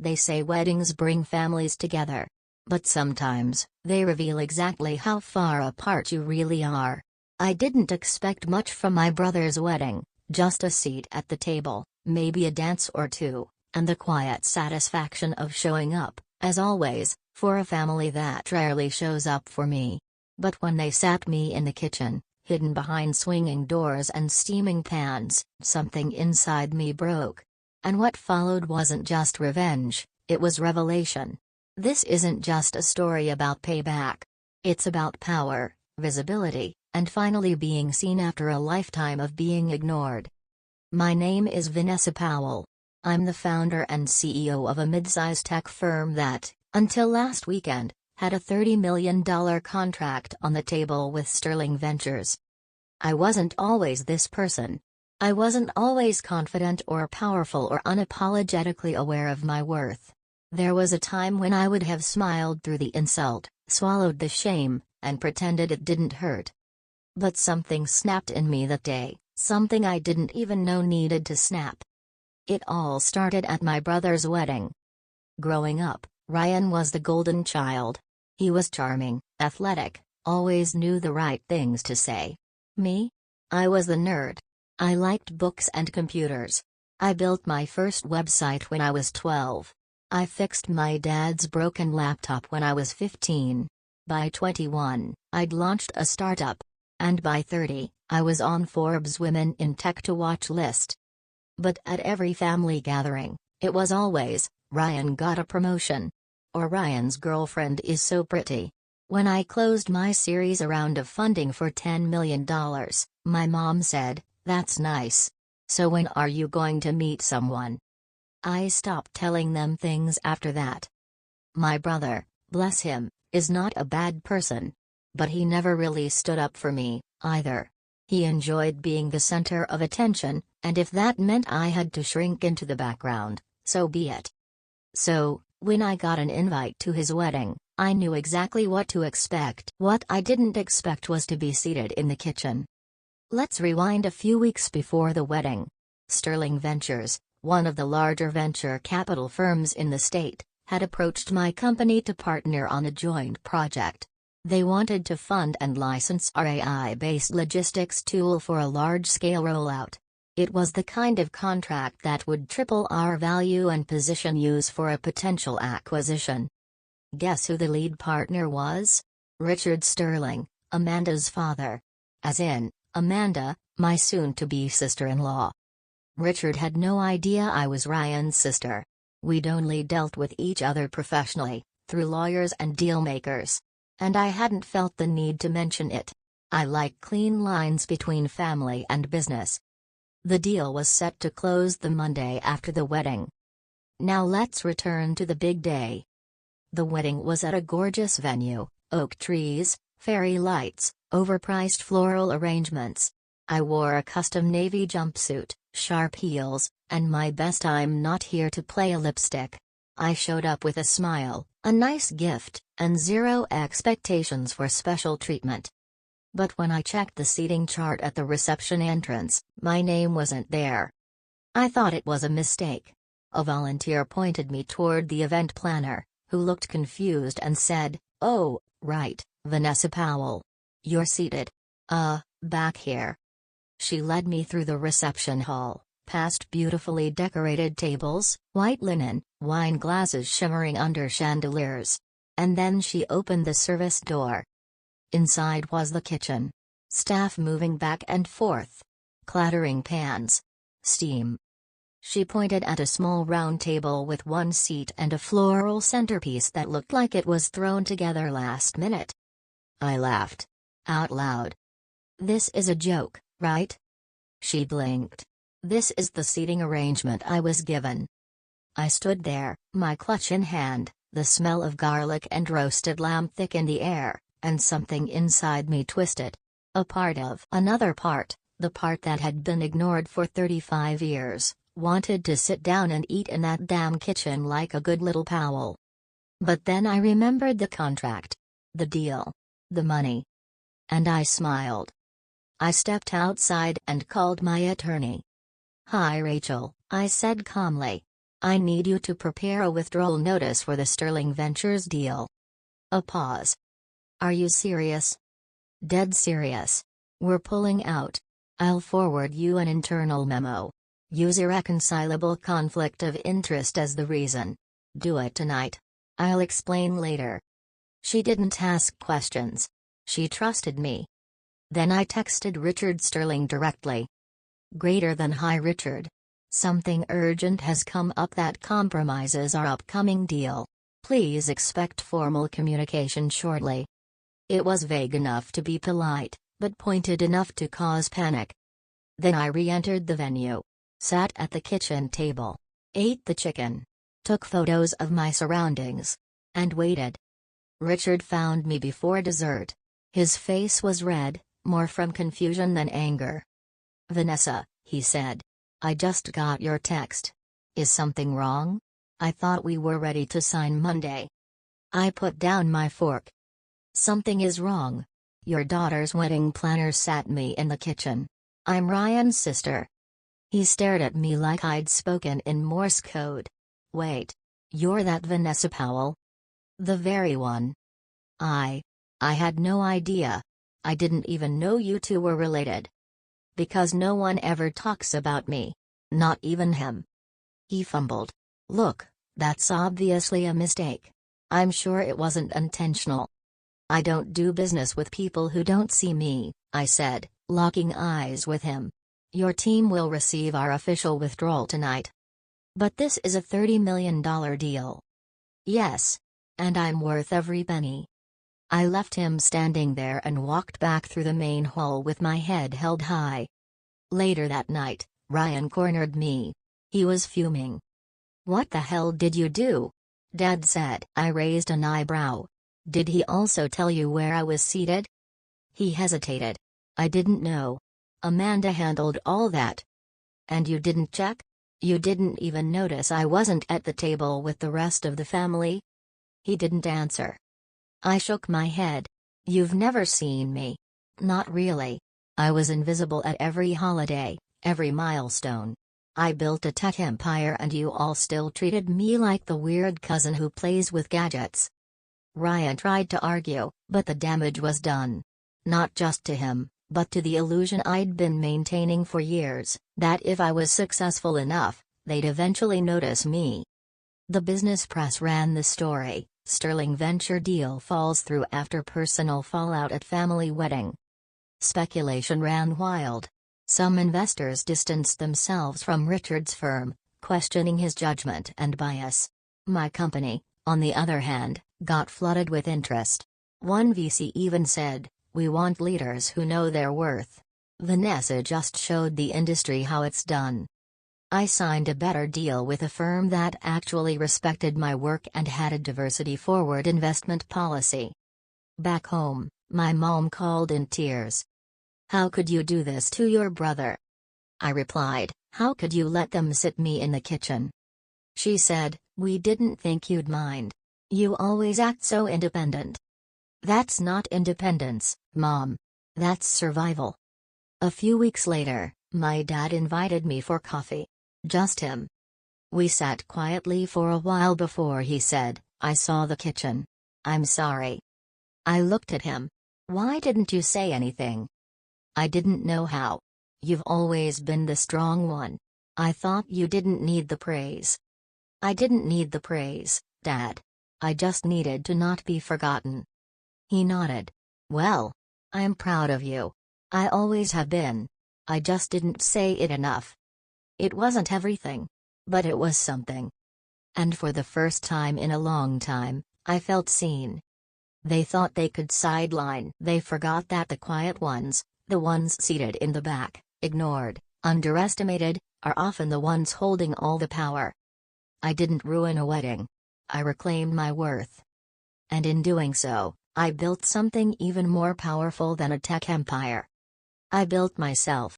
They say weddings bring families together. But sometimes, they reveal exactly how far apart you really are. I didn't expect much from my brother's wedding, just a seat at the table, maybe a dance or two, and the quiet satisfaction of showing up, as always, for a family that rarely shows up for me. But when they sat me in the kitchen, hidden behind swinging doors and steaming pans, something inside me broke. And what followed wasn't just revenge, it was revelation. This isn't just a story about payback. It's about power, visibility, and finally being seen after a lifetime of being ignored. My name is Vanessa Powell. I'm the founder and CEO of a mid-size tech firm that, until last weekend, had a $30 million contract on the table with Sterling Ventures. I wasn't always this person. I wasn't always confident or powerful or unapologetically aware of my worth. There was a time when I would have smiled through the insult, swallowed the shame, and pretended it didn't hurt. But something snapped in me that day, something I didn't even know needed to snap. It all started at my brother's wedding. Growing up, Ryan was the golden child. He was charming, athletic, always knew the right things to say. Me? I was the nerd. I liked books and computers. I built my first website when I was 12. I fixed my dad's broken laptop when I was 15. By 21, I'd launched a startup. And by 30, I was on Forbes' Women in Tech to Watch list. But at every family gathering, it was always, Ryan got a promotion. Or Ryan's girlfriend is so pretty. When I closed my series round of funding for $10 million, my mom said, "That's nice. So when are you going to meet someone?" I stopped telling them things after that. My brother, bless him, is not a bad person. But he never really stood up for me, either. He enjoyed being the center of attention, and if that meant I had to shrink into the background, so be it. So, when I got an invite to his wedding, I knew exactly what to expect. What I didn't expect was to be seated in the kitchen. Let's rewind a few weeks before the wedding. Sterling Ventures, one of the larger venture capital firms in the state, had approached my company to partner on a joint project. They wanted to fund and license our AI-based logistics tool for a large-scale rollout. It was the kind of contract that would triple our value and position us for a potential acquisition. Guess who the lead partner was? Richard Sterling, Amanda's father. As in, Amanda, my soon-to-be sister-in-law. Richard had no idea I was Ryan's sister. We'd only dealt with each other professionally, through lawyers and dealmakers. And I hadn't felt the need to mention it. I like clean lines between family and business. The deal was set to close the Monday after the wedding. Now let's return to the big day. The wedding was at a gorgeous venue, oak trees, fairy lights, overpriced floral arrangements. I wore a custom navy jumpsuit, sharp heels, and my best "I'm not here to play" lipstick. I showed up with a smile, a nice gift, and zero expectations for special treatment. But when I checked the seating chart at the reception entrance, my name wasn't there. I thought it was a mistake. A volunteer pointed me toward the event planner, who looked confused and said, "Oh, right, Vanessa Powell. You're seated. Back here." She led me through the reception hall, past beautifully decorated tables, white linen, wine glasses shimmering under chandeliers. And then she opened the service door. Inside was the kitchen. Staff moving back and forth. Clattering pans. Steam. She pointed at a small round table with one seat and a floral centerpiece that looked like it was thrown together last minute. I laughed. Out loud. "This is a joke, right?" She blinked. "This is the seating arrangement I was given." I stood there, my clutch in hand, the smell of garlic and roasted lamb thick in the air, and something inside me twisted. A part of another part, the part that had been ignored for 35 years, wanted to sit down and eat in that damn kitchen like a good little Powell. But then I remembered the contract. The deal. The money. And I smiled. I stepped outside and called my attorney. "Hi Rachel," I said calmly. I need you to prepare a withdrawal notice for the Sterling Ventures deal. A pause. Are you serious? Dead serious. We're pulling out. I'll forward you an internal memo. Use irreconcilable conflict of interest as the reason. Do it tonight. I'll explain later. She didn't ask questions. She trusted me. Then I texted Richard Sterling directly. Greater than hi Richard. Something urgent has come up that compromises our upcoming deal. Please expect formal communication shortly. It was vague enough to be polite, but pointed enough to cause panic. Then I re-entered the venue. Sat at the kitchen table. Ate the chicken. Took photos of my surroundings. And waited. Richard found me before dessert. His face was red, more from confusion than anger. "Vanessa," he said. "I just got your text. Is something wrong? I thought we were ready to sign Monday." I put down my fork. "Something is wrong. Your daughter's wedding planner sat me in the kitchen. I'm Ryan's sister." He stared at me like I'd spoken in Morse code. "Wait. You're that Vanessa Powell?" "The very one." I had no idea. I didn't even know you two were related. "Because no one ever talks about me. Not even him." He fumbled. "Look, that's obviously a mistake. I'm sure it wasn't intentional." "I don't do business with people who don't see me," I said, locking eyes with him. "Your team will receive our official withdrawal tonight." "But this is a $30 million deal." "Yes. And I'm worth every penny." I left him standing there and walked back through the main hall with my head held high. Later that night, Ryan cornered me. He was fuming. "What the hell did you do?" Dad said. I raised an eyebrow. "Did he also tell you where I was seated?" He hesitated. "I didn't know. Amanda handled all that." "And you didn't check? You didn't even notice I wasn't at the table with the rest of the family?" He didn't answer. I shook my head. "You've never seen me." "Not really. I was invisible at every holiday, every milestone. I built a tech empire and you all still treated me like the weird cousin who plays with gadgets." Ryan tried to argue, but the damage was done. Not just to him, but to the illusion I'd been maintaining for years, that if I was successful enough, they'd eventually notice me. The business press ran the story. Sterling venture deal falls through after personal fallout at family wedding. Speculation ran wild. Some investors distanced themselves from Richard's firm, questioning his judgment and bias. My company, on the other hand, got flooded with interest. One VC even said, "We want leaders who know their worth." Vanessa just showed the industry how it's done. I signed a better deal with a firm that actually respected my work and had a diversity-forward investment policy. Back home, my mom called in tears. "How could you do this to your brother?" I replied, "How could you let them sit me in the kitchen?" She said, "We didn't think you'd mind. You always act so independent." "That's not independence, Mom. That's survival." A few weeks later, my dad invited me for coffee. Just him. We sat quietly for a while before he said, "I saw the kitchen. I'm sorry." I looked at him. "Why didn't you say anything?" "I didn't know how. You've always been the strong one. I thought you didn't need the praise." "I didn't need the praise, Dad. I just needed to not be forgotten." He nodded. "Well, I'm proud of you. I always have been. I just didn't say it enough. It wasn't everything. But it was something." And for the first time in a long time, I felt seen. They thought they could sideline. They forgot that the quiet ones, the ones seated in the back, ignored, underestimated, are often the ones holding all the power. I didn't ruin a wedding. I reclaimed my worth. And in doing so, I built something even more powerful than a tech empire. I built myself.